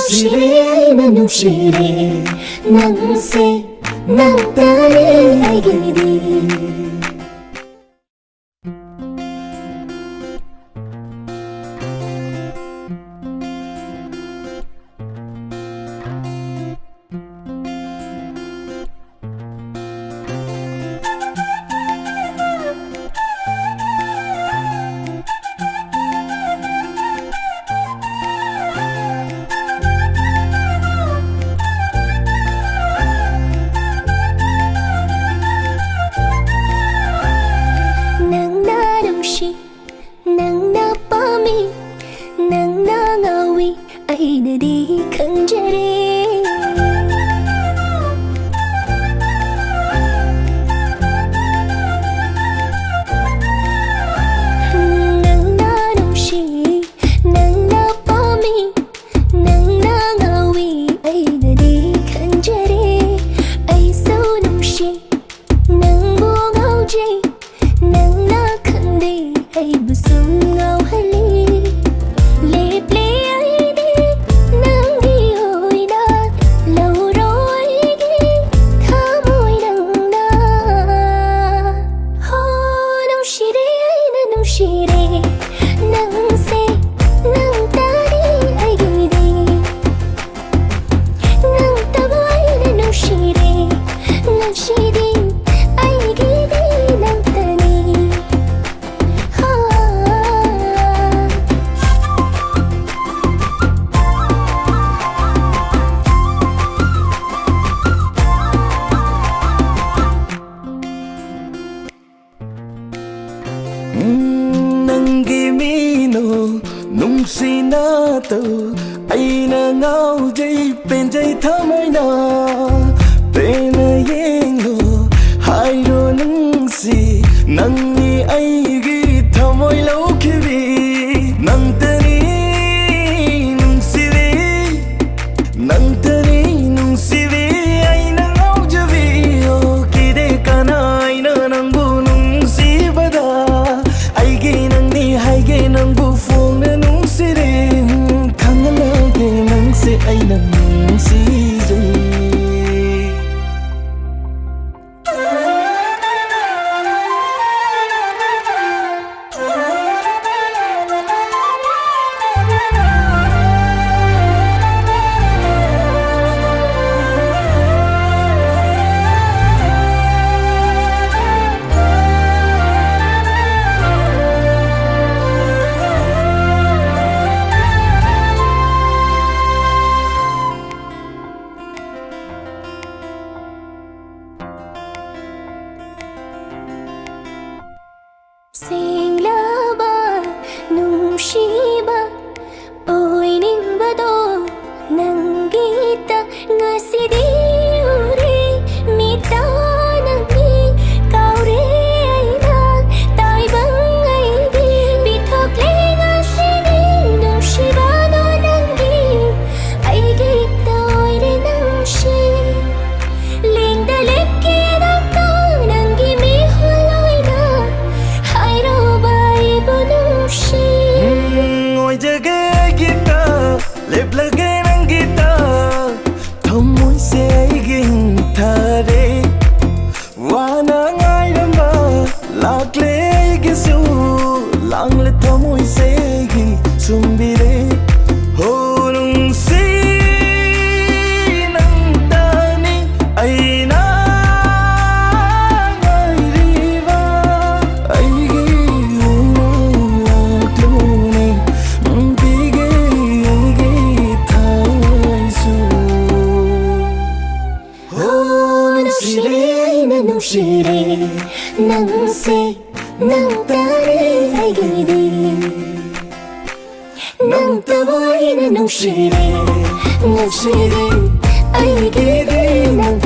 Nungsire Eina Nungsire Nangse Nangtare Aigidi Nang napami Nang nangawi Ay nadi kang jari Nang nanungshi Nang napami Nang nangawi Ay nadi kang jari Ay sunungshi Nang bungaw jay Nang nakandi Ay busong ngao hali Liple ay di Nang gihoy na Lauro ay gi Kamoy nang na Ho nung shire ay na nung shire Nang se Nang tari ay gidi Nang tabo ay na nung shire Nang shiri ay gidi Nang tani Nangimino nung sinato ay nangaujay penjay thamay na penayengo hayro nungsi nangni aigi thamoy laukibi nangtani nungsibi ay nangaujabi o kide kana ay na nangbu nungsibada aigi nangni haige nangbu phone na nungsire kangalage nangse ay nangsijay Singlaba nungsiba Oy ningbado nanggita nga sidiuri mita nangi kaure ay na taibang ay di bitakle nga sidi nungsiba no nangi ay gita oy rin nungsi lingdalip kinaka nangi mihaloy na hayro bay bunungsi Oy jage gita lep lage nang gita thamoy se aiging thare wana ngai ramba lakle aigisu langle thamoy se gi sumbire ho nungsi nang tani aina ngairiva aigi laklone bige aigi thaisu ho Nungsire Eina Nungsire Nangse Nangtare Aigidi Nang tabo ay na nungsire Nungsire ay gidi Nang